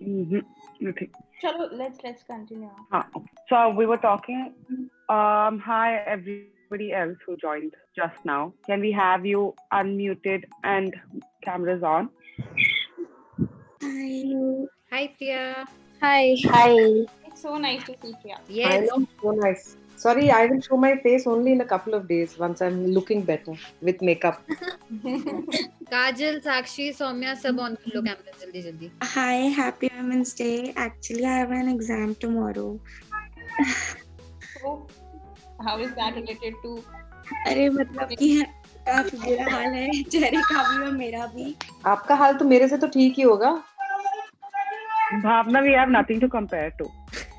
Nothing. Chalo, let's continue. So we were talking. Hi everybody else who joined just now. Can we have you unmuted and cameras on? Hi. Hi, Priya. Hi. It's so nice to see Priya. I Yes. know, so nice. Sorry, I will show my face only in a couple of days once I'm looking better with makeup. Kajal, Sakshi, Soumya, सब on कर लो camera जल्दी जल्दी. Hi, happy Women's Day. Actually, I have an exam tomorrow. So, how is that related to? अरे मतलब कि काफी बुरा हाल है चेहरे का भी और मेरा भी. आपका हाल तो मेरे से तो ठीक ही होगा. Bhavna, we have nothing to compare to.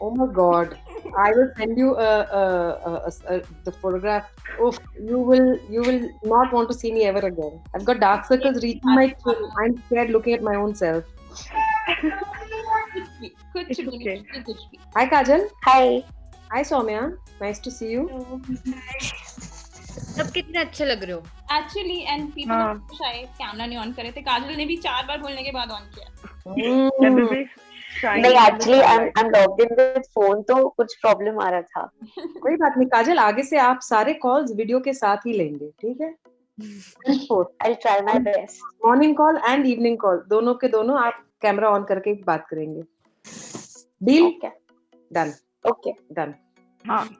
Oh my God. I will send you the photograph. Oof, you will not want to see me ever again. I've got dark circles reaching my chin. I'm scared looking at my own self. Kuch bhi, okay. kuch bhi. Hi Kajal. Hi. Hi Soumya. Nice to see you. सब कितने अच्छे लग रहे हो. Actually, and people हाँ. are शायद camera नहीं on करे थे. काजल ने भी 4 बार बोलने के बाद ऑन किया. Everybody's trying. नहीं to actually understand, I'm logged in with phone तो कुछ प्रॉब्लम आ रहा था. कोई बात नहीं काजल, आगे से आप सारे कॉल्स वीडियो के साथ ही लेंगे, ठीक है? I'll try my best. Morning call and evening call दोनों के दोनों आप कैमरा ऑन करके बात करेंगे. Deal? Okay. Done. Okay. Done.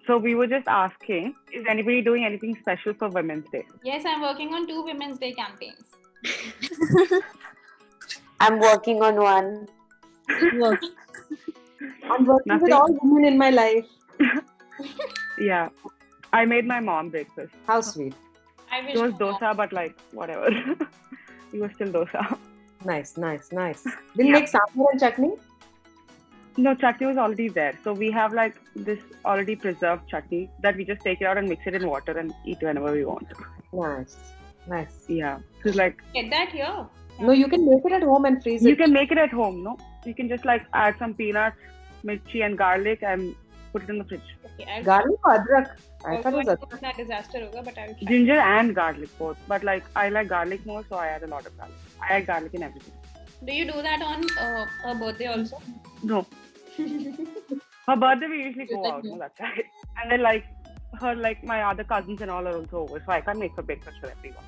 So we were just asking, is anybody doing anything special for Women's Day? Yes, I'm working on 2 Women's Day campaigns. I'm working on one. I'm working with Nothing? all women in my life. Yeah. I made my mom breakfast. How sweet. I wish. It was dosa, but like, whatever. It was still dosa. Nice. Didn't Yeah. make sambar and chutney? No, chutney was already there. So we have like this already preserved chutney that we just take it out and mix it in water and eat whenever we want. Nice. Yeah. So like, Get that here. No, you can make it at home and freeze you it. can make it at home, no? You can just like add some peanuts, mirchi and garlic and put it in the fridge. Okay, I'll Garlic or adrak? I thought it was also adrak. it's not disaster hoga, but I will try. Ginger and garlic both. But like, I like garlic more, so I add a lot of garlic. I add garlic in everything. Do you do that on her birthday also? No. Her birthday we usually go out, no, that's right. And then like my other cousins and all are also over, so I can't make her breakfast for everyone.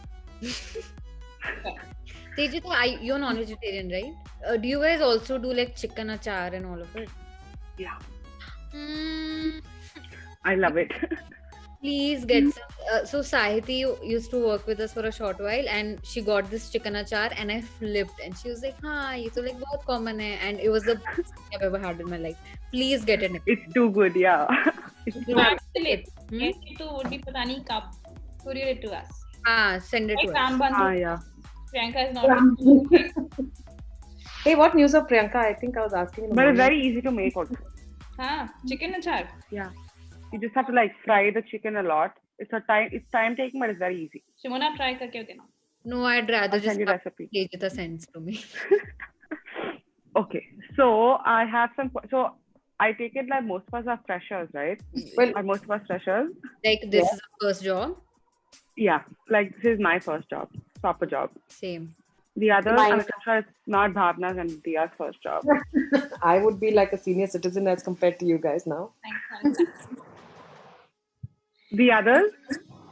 Tejit, you're non-vegetarian, right? Do you guys also do like chicken achar and all of it? Yeah. Mm, I love it. please get some. So Sahiti used to work with us for a short while, and she got this chicken achar, and I flipped, and she was like, "हाँ, ये तो like बहुत common है," and it was the best thing I've ever had in my life. Please get it. It's too good, yeah. You have to Still it. Hmm? Yes, to would be pata nahi kab. Courier it to us. Send it Like to us. Ram Bandhu. Yeah. Priyanka is not. Hey, what news of Priyanka? I think I was asking. in the But it's morning. very easy to make also. Chicken achar. Yeah. You just have to like fry the chicken a lot. It's time taking, but it's very easy. Shimona, try karke dena. No, I'd rather I'll just send you recipe. Tejita sends to me. Okay. So I have some. So I take it like most of us are freshers, right? Well, Are most of us freshers? Like this is our first job. Yeah. Like this is my first job, proper job. Same. The others, Mine. I'm sure it's not Bhavna's and Dia's first job. I would be like a senior citizen as compared to you guys now. Thanks. The others?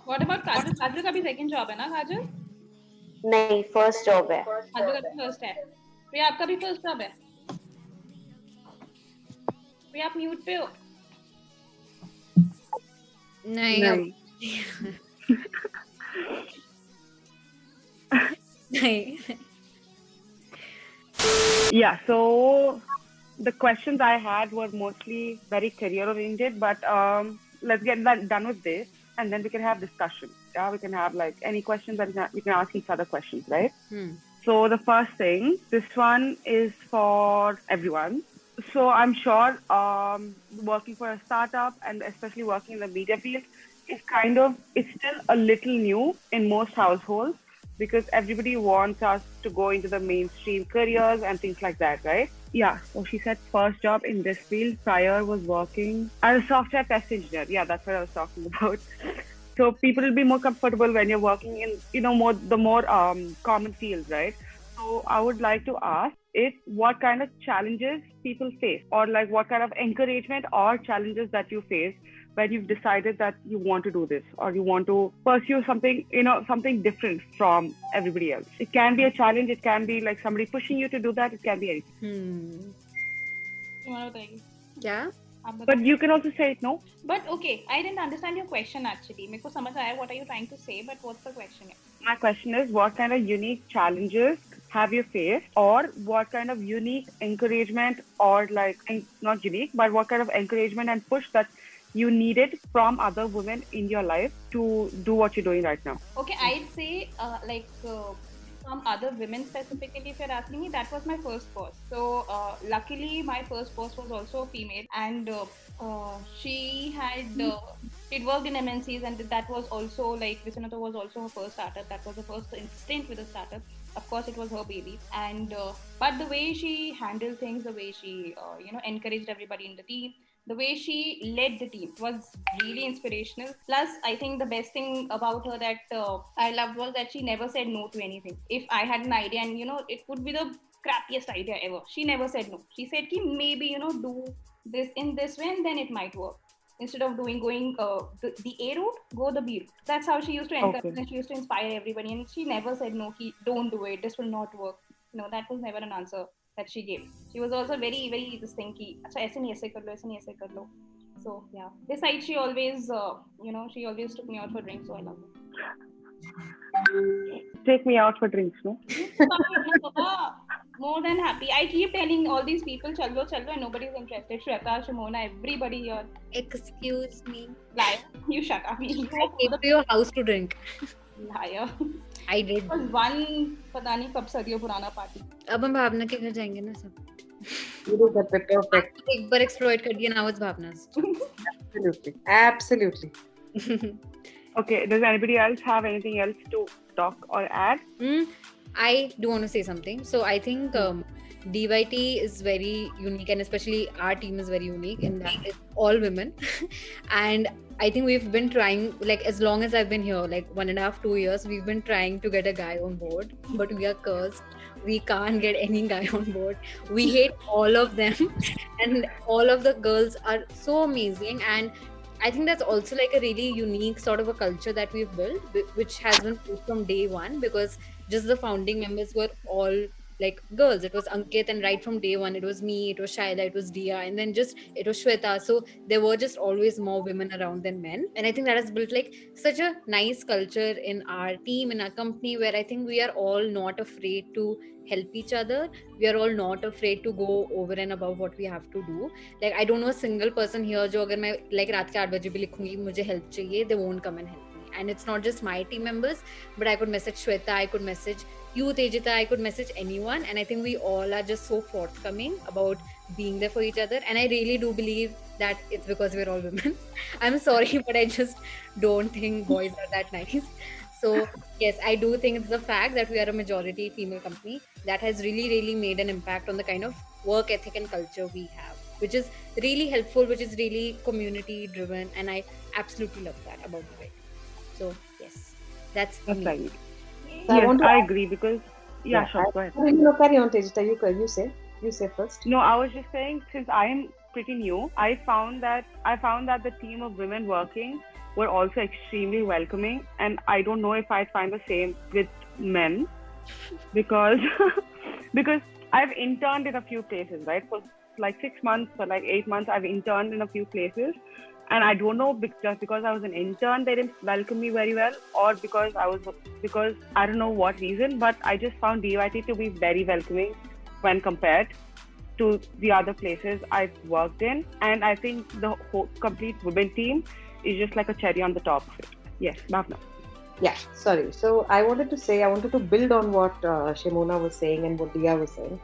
What about Kajal? Kajal का भी second job है ना Kajal? नहीं first job है. Kajal का भी first है. प्रिया आपका भी first job है. प्रिया आप mute पे हो. नहीं. नहीं. Yeah, so the questions I had were mostly very career oriented, but let's get that done with this and then we can have discussion. Yeah, we can have like any questions that we can ask each other questions, right? So the first thing, this one is for everyone. So I'm sure working for a startup and especially working in the media field it's still a little new in most households because everybody wants us to go into the mainstream careers and things like that, right? Yeah, so she said first job in this field prior was working as a software test engineer. Yeah, that's what I was talking about. So people will be more comfortable when you're working in, the more common fields, right? So I would like to ask, is what kind of challenges people face, or like what kind of encouragement or challenges that you face when you've decided that you want to do this or you want to pursue something, something different from everybody else. It can be a challenge. It can be like somebody pushing you to do that. It can be anything. तुम्हारा बताइए Yeah. आप बताओ. But you can also say it, no? But okay, I didn't understand your question actually. मेरे को समझ आया what are you trying to say, but what's the question? My question is, what kind of unique challenges have you faced, or what kind of unique encouragement, or like, not unique, but what kind of encouragement and push that you needed from other women in your life to do what you're doing right now? Okay, I'd say from other women specifically, if you're asking me, that was my first boss. So luckily, my first boss was also a female, and she had it worked in MNCs, and that was also like Visanatha was also her first startup. That was the first stint with a startup. Of course, it was her baby, and but the way she handled things, the way she encouraged everybody in the team, the way she led the team was really inspirational. Plus, I think the best thing about her that I loved was that she never said no to anything. If I had an idea and it would be the crappiest idea ever, she never said no. She said ki maybe do this in this way and then it might work. Instead of going the A route, go the B route. That's how she used to encourage and she used to inspire everybody. And she never said no, ki don't do it, this will not work. No, that was never an answer that she gave. She was also very, very this thing ki, acha aise nahi aise kar lo, aise nahi aise kar lo. So yeah. Besides, she always, she always took me out for drinks. So I love her. Take me out for drinks, no? More than happy. I keep telling all these people, challo, and nobody's interested. Shweta, Shimona, everybody here. Excuse me. Liar. You shut up. I came to your house to drink. Liar. I did. It was one, पता नहीं कब सदियों पुराना party. अब हम भावना के घर जाएंगे ना सब. You do that perfect. एक बार exploit कर दिया, now it's Bhavna's. Absolutely. Okay, does anybody else have anything else to talk or add? I do want to say something. So I think DYT is very unique, and especially our team is very unique in that it's all women. And I think we've been trying, like as long as I've been here, like 1.5, 2 years, we've been trying to get a guy on board, but we are cursed. We can't get any guy on board. We hate all of them, and all of the girls are so amazing. And I think that's also like a really unique sort of a culture that we've built, which has been built from day one, because just the founding members were all like girls. It was Ankit, and right from day one, it was me, it was Shaila, it was Dia, and then just it was Shweta. So there were just always more women around than men. And I think that has built like such a nice culture in our team, in our company, where I think we are all not afraid to help each other. We are all not afraid to go over and above what we have to do. Like I don't know a single person here जो अगर मैं like रात के 8 बजे भी लिखूंगी मुझे help चाहिए, they won't come and help me. And it's not just my team members, but I could message Shweta, I could message you, Tejita, I could message anyone. And I think we all are just so forthcoming about being there for each other. And I really do believe that it's because we're all women. I'm sorry, but I just don't think boys are that nice. So yes, I do think it's the fact that we are a majority female company that has really, really made an impact on the kind of work ethic and culture we have, which is really helpful, which is really community driven. And I absolutely love that about the way. So yes, that's right. So Yes, I agree because sure, go ahead. No, carry on, Tejita. You say first. No, I was just saying, since I am pretty new, I found that the team of women working were also extremely welcoming, and I don't know if I find the same with men, because I've interned in a few places, right? For like 6 months or like 8 months, I've interned in a few places. And I don't know, just because I was an intern, they didn't welcome me very well, or because I don't know what reason, but I just found DYT to be very welcoming when compared to the other places I've worked in. And I think the whole complete women team is just like a cherry on the top of it. Yes, Bhavna. Yeah, sorry. So I wanted to build on what Shimona was saying and what Dia was saying.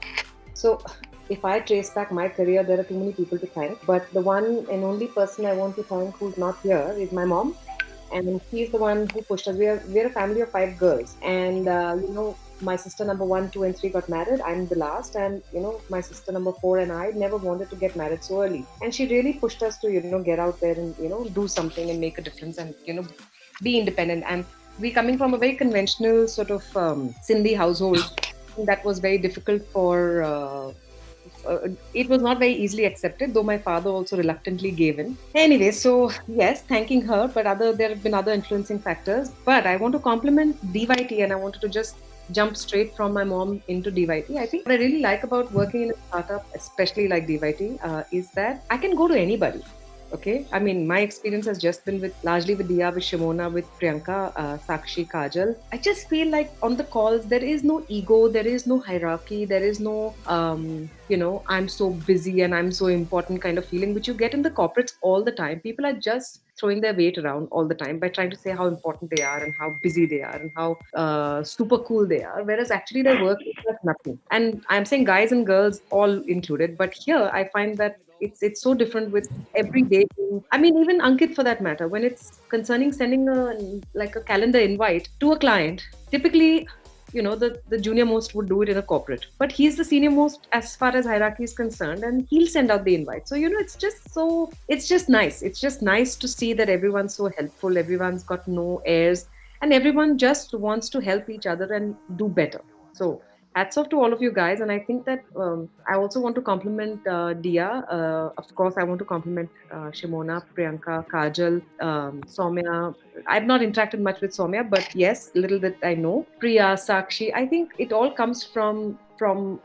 So if I trace back my career, there are too many people to thank, but the one and only person I want to thank who's not here is my mom, and she's the one who pushed us. We're a family of 5 girls, and my sister number 1, 2, and 3 got married. I'm the last, and my sister number 4 and I never wanted to get married so early, and she really pushed us to get out there and do something and make a difference and be independent. And we coming from a very conventional sort of Sindhi household. something that was very difficult for. It was not very easily accepted, though my father also reluctantly gave in. Anyway, so yes, thanking her, but there have been other influencing factors. But I want to compliment DYT, and I wanted to just jump straight from my mom into DYT. I think what I really like about working in a startup, especially like DYT, is that I can go to anybody. Okay, I mean, my experience has just been largely with Dia, with Shimona, with Priyanka, Sakshi, Kajal. I just feel like on the calls there is no ego, there is no hierarchy, there is no I'm so busy and I'm so important kind of feeling which you get in the corporates all the time. People are just throwing their weight around all the time by trying to say how important they are and how busy they are and how super cool they are, whereas actually their work is like nothing. And I'm saying guys and girls all included, but here I find that it's so different with every day. I mean, even Ankit for that matter, when it's concerning sending a calendar invite to a client, typically, the junior most would do it in a corporate, but he's the senior most as far as hierarchy is concerned, and he'll send out the invite. So it's just nice. It's just nice to see that everyone's so helpful, everyone's got no airs, and everyone just wants to help each other and do better. So hats off to all of you guys. And I think that I also want to compliment Dia. Of course, I want to compliment Shimona, Priyanka, Kajal, Soumya. I've not interacted much with Soumya, but yes, little that I know. Priya, Sakshi. I think it all comes from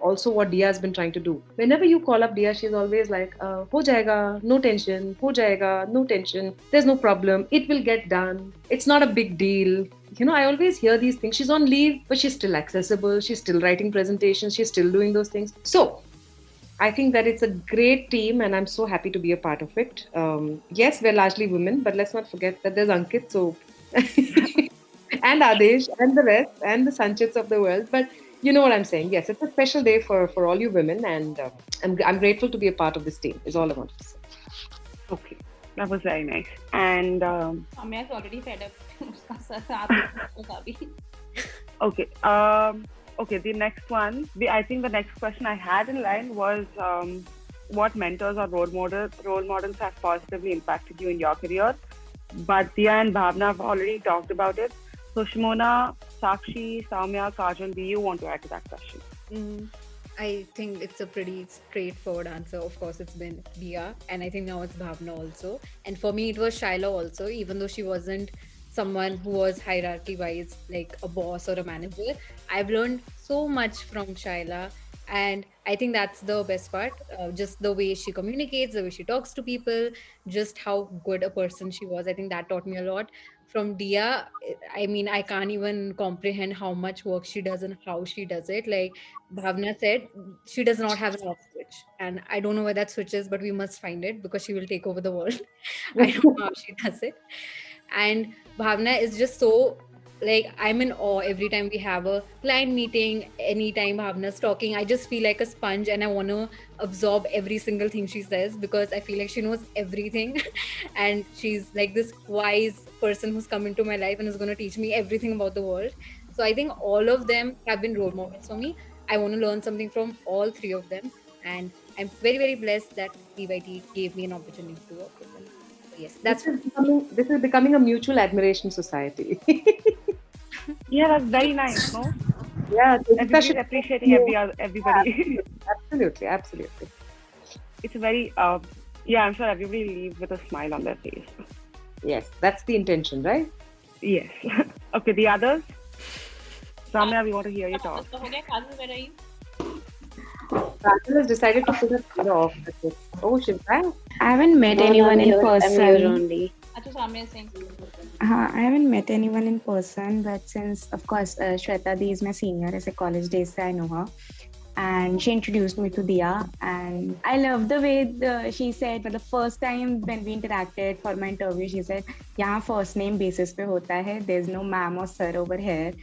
also what Dia has been trying to do. Whenever you call up Dia, she's always like, ho jayega, no tension, ho jayega, no tension, there's no problem, it will get done, it's not a big deal. I always hear these things. She's on leave, but she's still accessible, she's still writing presentations, she's still doing those things. So I think that it's a great team and I'm so happy to be a part of it. Yes, we're largely women, but let's not forget that there's Ankit, so and Adesh and the rest and the Sanchits of the world. But you know what I'm saying. Yes, it's a special day for all you women, and I'm grateful to be a part of this team, is all I want to say. Okay, that was very nice. And Soumya's already fed up. Okay. Okay, the next one. I think the next question I had in line was what mentors or role models have positively impacted you in your career? But Dia and Bhavna have already talked about it. So Shimona, Sakshi, Soumya, Kajal, do you want to add to that question? I think it's a pretty straightforward answer. Of course, it's been Dia, and I think now it's Bhavna also. And for me, it was Shaila also, even though she wasn't someone who was hierarchy-wise like a boss or a manager. I've learned so much from Shaila, and I think that's the best part. Just the way she communicates, the way she talks to people, just how good a person she was. I think that taught me a lot. From Dia, I mean, I can't even comprehend how much work she does and how she does it. Like Bhavna said, she does not have an off switch. And I don't know where that switch is, but we must find it because she will take over the world. I don't know how she does it. And Bhavna is just so, like, I'm in awe every time we have a client meeting. Anytime Bhavna's talking, I just feel like a sponge and I want to absorb every single thing she says because I feel like she knows everything. And she's like this wise person who's come into my life and is going to teach me everything about the world. So I think all of them have been role models for me. I want to learn something from all three of them. And I'm very, very blessed that DYT gave me an opportunity to work with them. So yes, this is becoming a mutual admiration society. Yeah, that's very nice, no? Yeah, everybody's appreciating everybody. Absolutely. It's a very, I'm sure everybody leaves with a smile on their face. Yes, that's the intention, right? Yes. Okay, the others? Soumya, we want to hear your talk. Kajal, where are you? Kajal has decided to put her off. Oh, Shilpa? I haven't met anyone in person. I'm here only. Soumya saying. I haven't met anyone in person, but since, of course, Shweta Di is my senior as a college days, I know her. And she introduced me to Dia. And I love the way she said, the first time when we interacted for my interview, she said, यहाँ first name basis पे होता है. There's no ma'am or sir over here.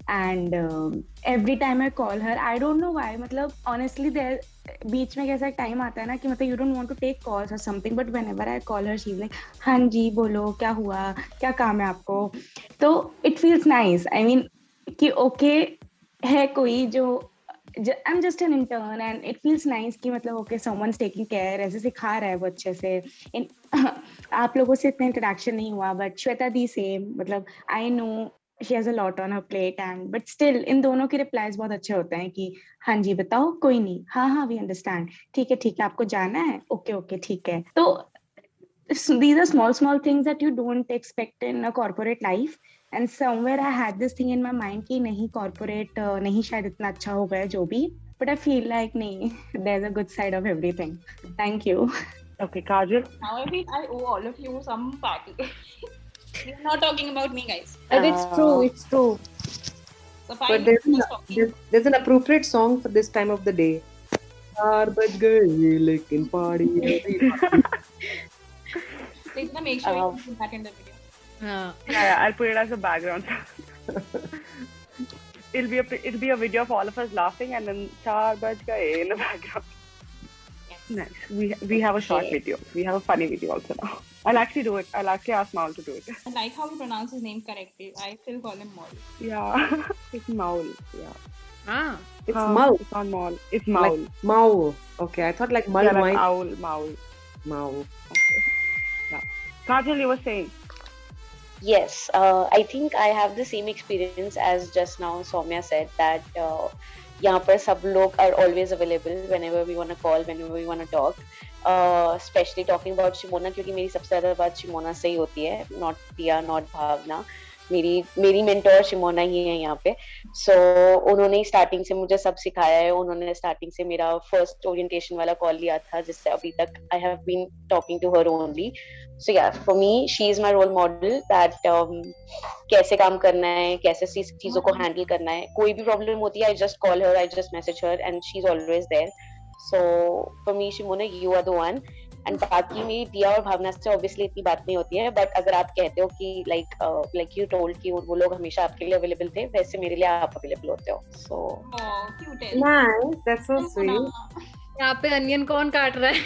And every time I call her, I don't know why, honestly, there बीच में कैसा time आता है ना कि you don't want to take calls or something, but whenever I call her, she's like, हाँ जी बोलो, क्या हुआ, क्या काम है आपको. So it feels nice. I mean कि okay है कोई जो I'm just an intern and it feels nice कि okay, someone's taking care, ऐसे सिखा रहा है वो अच्छे से. आप लोगों से इतना interaction नहीं हुआ, but Shweta Di same, I know she has a lot on her plate and but still इन दोनों के replies बहुत अच्छे होते हैं कि हाँ जी बताओ कोई नहीं हाँ हाँ we understand ठीक है आपको जाना है ओके ठीक है तो these are small things that you don't expect in a corporate life and somewhere I had this thing in my mind कि नहीं corporate नहीं शायद इतना अच्छा होगा जो भी but I feel like नहीं there's a good side of everything. Thank you. Okay, Kajal. Now I feel I owe all of you some party. We're not talking about me, guys. But it's true. So But fine, there's an appropriate song for this time of the day. 4 बज गए लेकिन party please make sure you put that in the video. Yeah, I'll put it as a background. It'll be a video of all of us laughing and then 4 baj gaye in the background. Yes. Nice. We have a short video. We have a funny video also now. I'll actually do it. I'll actually ask Maul to do it. I like how he pronounces his name correctly. I still call him Maul. Yeah. It's Maul. Yeah. Ah. It's Maul. It's not Maul. It's Maul. Like Maul. Okay, I thought like Mal. Yeah, like wine. owl, Maul. Maul. Okay. Yeah. Kajal, you were saying. Yes, I think I have the same experience as just now Soumya said that यहाँ पर सब लोग are always available whenever we want to call, whenever we want to talk. Especially talking about Shimona क्योंकि मेरी सबसे ज़्यादा बात Simona से ही होती है, not Priya, not भावना. मेरी मेंटोर शिमोना ही है यहाँ पे. So उन्होंने स्टार्टिंग से मुझे सब सिखाया है. उन्होंने स्टार्टिंग से मेरा फर्स्ट ओरिएंटेशन वाला कॉल लिया था जिससे अभी तक I have been talking to her only. So yeah, for me, she is my role model that कैसे काम करना है, कैसे चीजों को handle करना है. कोई भी problem होती है, I just call her, I just message her, and she's always there. So for me, Shimona, you are the one. And बाकी मेरी दिया और भावना से obviously इतनी बात नहीं होती है. But अगर आप कहते हो कि like you told कि वो लोग हमेशा आपके लिए available थे, वैसे मेरे लिए आप available होते हो. So Oh, cute. Nice. That's so sweet. यहाँ पे अनियन कौन काट रहा है?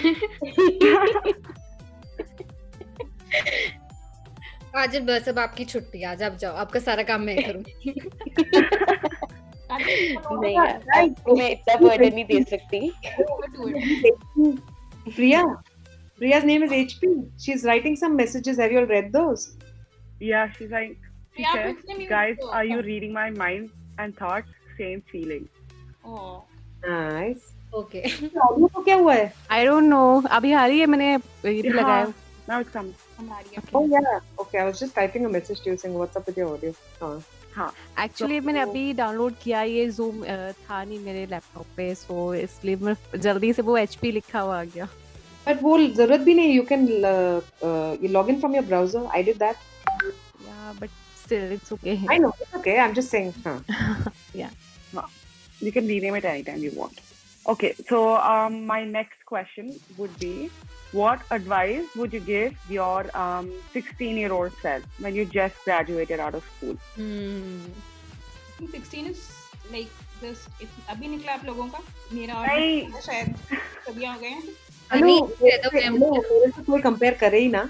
काजल बस अब आपकी छुट्टी आज आप जाओ आपका सारा काम मैं करूंगी. नहीं यार, आपको मैं इतना burden नहीं दे सकती. Priya's name is HP. She's writing some messages. Have you all read those? Yeah, she Yeah, said, put them in guys, the- are you reading my mind and thoughts? Same feeling. Oh. Nice. Okay. Audio को क्या हुआ है? I don't know. अभी आ रही है मैंने ये भी लगाया. Now it's coming. हमारी Oh yeah. Okay, I was just typing a message to you saying what's up with your audio. हाँ. Actually मैंने अभी डाउनलोड किया ये Zoom था नहीं मेरे लैपटॉप पे so इसलिए मैं जल्दी से वो HP लिखा हुआ आ गया. But वो जरूरत भी नहीं. You can you log in from your browser. I did that. Yeah, but still it's okay. I know. It's okay. I'm just saying. Yeah. You can rename it anytime you want. Okay, so my next question would be, what advice would you give your 16-year-old self when you just graduated out of school? 16 is like just अभी निकला आप लोगों का मेरा नहीं. और शायद सभी आ गए हैं. मेरे से कोई कंपेयर करे ही ना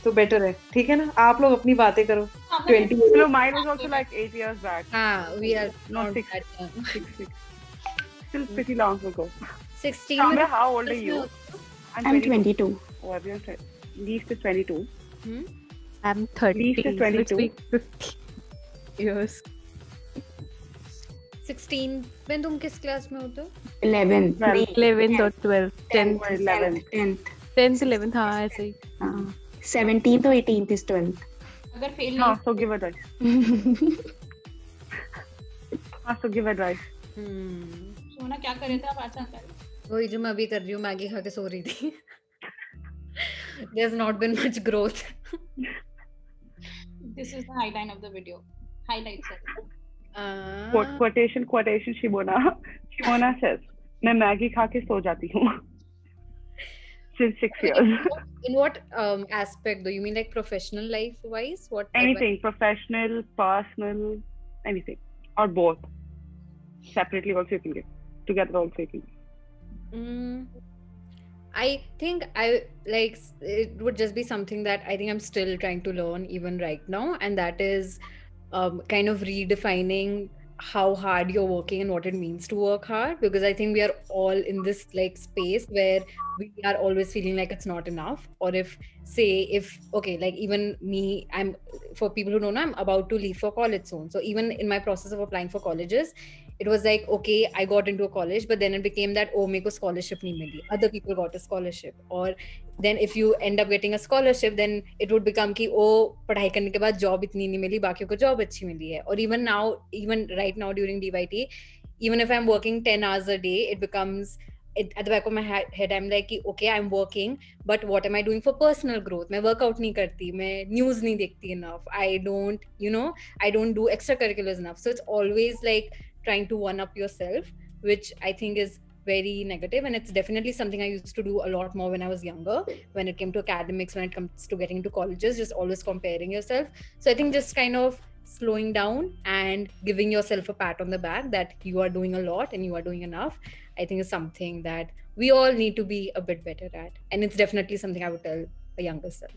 तो बेटर है. ठीक है ना? आप लोग अपनी बातें करो. 20 So mine was also like 8 years back. We are Not not 6. that young. 6. Still pretty long ago. 16 Soumya, में how old are you? I'm 22. Oh, everyone said least is 22. I'm 30. Least is 22. 50 years. 16 में तुम किस class में होते हो? 11th. 11th or 12th. 10th. 11th. 10th. 10th 11th हाँ ऐसे ही. 17th or 18th is 12th. अगर फेल हाँ, नहीं so give advice. हाँ, so give advice. सोना क्या करे थे आप अच्छा कर. वही जो मैं अभी कर रही हूँ मैगी खा के सो रही थी. There's not been much growth. This is the highlight of the video. Highlights है. Quotation Shimona says, मैं मैगी खा के सो जाती हूँ. Since 6 years. In what aspect though? You mean like professional life wise? What? Anything, professional, personal, anything, or both. Separately also you can give. Together also you can give. I think it would just be something that I think I'm still trying to learn even right now, and that is kind of redefining how hard you're working and what it means to work hard, because I think we are all in this like space where we are always feeling like it's not enough. Or if okay, like even me, I'm, for people who don't know, I'm about to leave for college soon. So even in my process of applying for colleges, it was like, okay, I got into a college, but then it became that, oh, meko scholarship nahi mili, other people got a scholarship. Or then if you end up getting a scholarship, then it would become ki, oh, padhai karne ke baad job itni nahi mili, bakiyon ko job achhi mili hai. Or even now, even right now during DYT, even if I'm working 10 hours a day, it becomes, at the back of my head, I'm like, okay, I'm working, but what am I doing for personal growth? मैं workout नहीं करती, मैं news नहीं देखती enough, I don't, I don't do extracurriculars enough. So it's always like trying to one up yourself, which I think is very negative, and it's definitely something I used to do a lot more when I was younger, when it came to academics, when it comes to getting into colleges, just always comparing yourself. So I think just kind of slowing down and giving yourself a pat on the back that you are doing a lot and you are doing enough, I think is something that we all need to be a bit better at. And it's definitely something I would tell a younger self.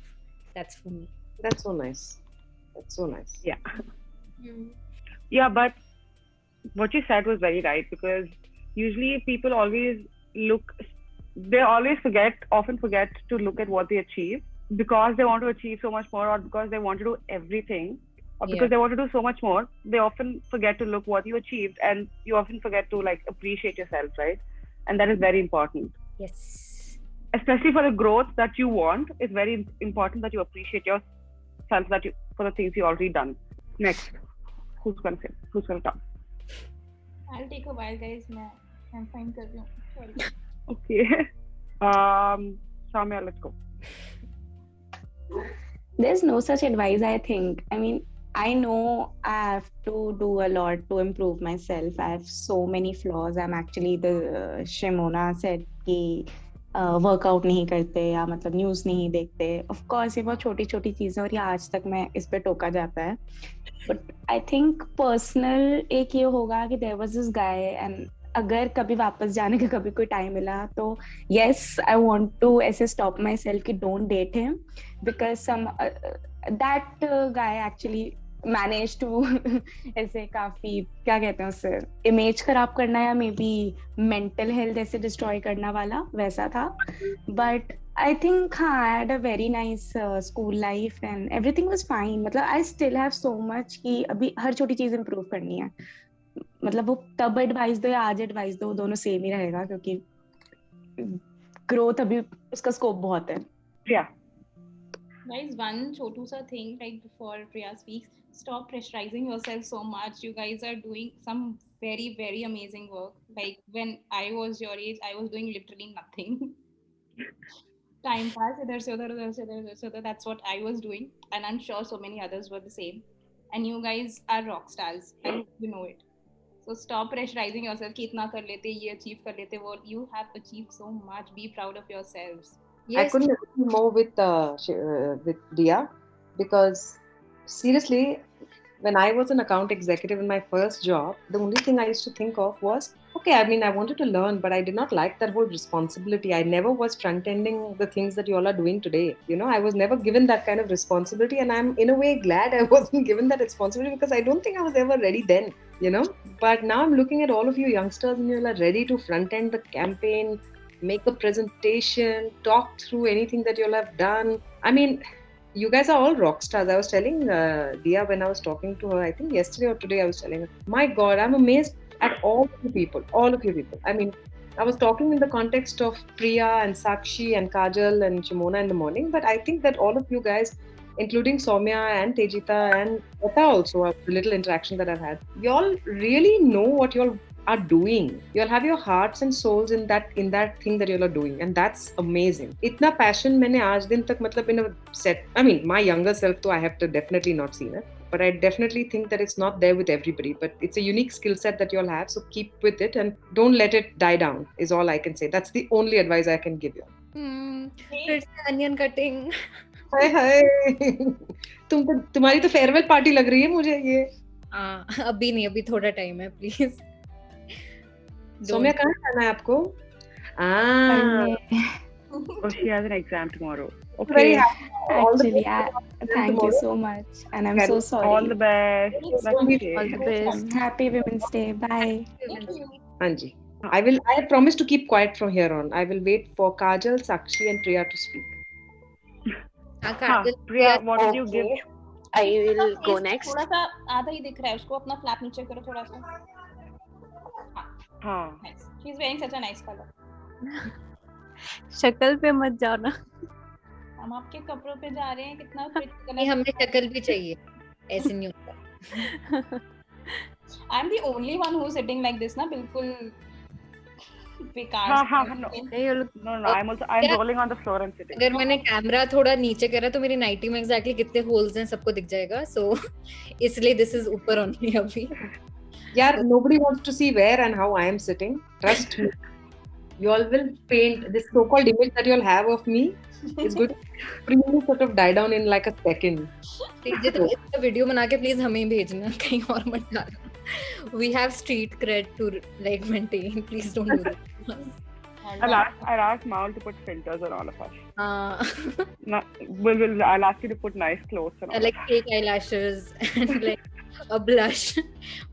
That's for me. That's so nice. That's so nice. Yeah. Yeah, but what you said was very right, because usually people often forget to look at what they achieve, because they want to achieve so much more, or because they want to do everything, or because they want to do so much more, they often forget to look what you achieved, and you often forget to like appreciate yourself, right? And that is very important. Yes. Especially for the growth that you want, it's very important that you appreciate yourself, for the things you already done. Next, who's gonna talk? I'll take a while, guys. I'm fine. Sorry. Okay. Soumya, let's go. There's no such advice, I think. I mean, I know I have to do a lot to improve myself. I have so many flaws. I'm actually the Shimona said कि workout नहीं करते या मतलब news नहीं देखते. Of course ये बहुत छोटी छोटी चीज़ें और ये आज तक मैं इस पे टोका जाता है. बट आई थिंक पर्सनल एक ये होगा कि there was this guy, and अगर कभी वापस जाने का कभी कोई टाइम मिला तो यस आई वांट टू ऐसे स्टॉप माई सेल्फ कि don't date him, because some that guy actually manage to ऐसे काफी क्या कहते हैं उससे इमेज खराब करना या मे बी मेंटल हेल्थ ऐसे डिस्ट्रॉय करना वाला वैसा था. बट आई थिंक हाँ I had a very nice school life and everything was fine. मतलब I still have so much कि अभी हर छोटी चीज इम्प्रूव करनी है. मतलब वो तब एडवाइस दो या आज एडवाइस दो, दोनों सेम ही रहेगा क्योंकि ग्रोथ अभी उसका स्कोप बहुत है. Yeah. Guys, one chotu sa thing, like before Priya speaks, stop pressurizing yourself so much. You guys are doing some very, very amazing work. Like when I was your age, I was doing literally nothing. Time pass, idhar se udhar, that's what I was doing. And I'm sure so many others were the same. And you guys are rock stars. I hope you know it. So stop pressurizing yourself कि इतना कर लेते, ये achieve कर लेते, वो. You have achieved so much. Be proud of yourselves. Yes. I couldn't agree more with Dia, because seriously, when I was an account executive in my first job, the only thing I used to think of was, okay, I mean, I wanted to learn, but I did not like that whole responsibility. I never was front-ending the things that you all are doing today. I was never given that kind of responsibility, and I'm in a way glad I wasn't given that responsibility, because I don't think I was ever ready then, But now I'm looking at all of you youngsters, and you all are ready to front-end the campaign, make a presentation, talk through anything that you all have done. I mean, you guys are all rock stars. I was telling Dia when I was talking to her, I think yesterday or today, I was telling her, my God, I'm amazed at all of you people. I mean, I was talking in the context of Priya and Sakshi and Kajal and Shimona in the morning, but I think that all of you guys, including Soumya and Tejita and Etta also, a little interaction that I've had, you all really know what you all are doing. You'll have your hearts and souls in that thing that you'll are doing, and that's amazing. Itna passion मैंने आज दिन तक मतलब in a set. I mean, my younger self though I have to definitely not seen it, but I definitely think that it's not there with everybody. But it's a unique skill set that you'll have, so keep with it and don't let it die down. Is all I can say. That's the only advice I can give you. It's onion cutting. हाय तुम्हारी तो farewell party लग रही है मुझे ये. अभी नहीं, अभी थोड़ा टाइम है, प्लीज. सोम्या कहाँ जाना है आपको? Oh, she has an exam tomorrow. I'm very Okay. happy. All the Actually, best for them thank you tomorrow. so much, and I'm so Carry All the sorry. best. It's That's Don't be okay. All the best. Happy Women's Day. Bye. Thank you. Anji. I have promised to keep quiet from here on. I will wait for Kajal, Sakshi, and Priya to speak. हाँ, Priya, what did you give? Okay, I will go next. थोड़ा सा आधा ही दिख रहा है उसको अपना flap नीचे करो थोड़ा सा हाँ. nice she is wearing such a nice color शक्ल पे मत जाओ ना. हम आपके कपड़ों पे जा रहे हैं कितना pretty नहीं, color हमें शक्ल भी चाहिए, ऐसे नहीं होता. I'm the only one who's sitting like this ना बिल्कुल बेकार हाँ, से। no. नहीं, ये लोग No, I'm Yeah. rolling on the floor and sitting. अगर मैंने कैमरा थोड़ा नीचे करा तो मेरी नाइटी में एग्जैक्टली कितने होल्स हैं सबको दिख जाएगा, सो इसलिए दिस इज ऊपर ओनली अभी. Yeah, nobody wants to see where and how I am sitting. Trust me. You all will paint this so-called image that you all have of me is going to sort of die down in like a second. Please तो इसका video बना के please हमें भेजना, कहीं और मत डालना. We have street cred to like maintain. Please don't do that. I'll ask Maul to put filters on all of us. I'll ask you to put nice clothes and all. Like fake eyelashes and like a blush.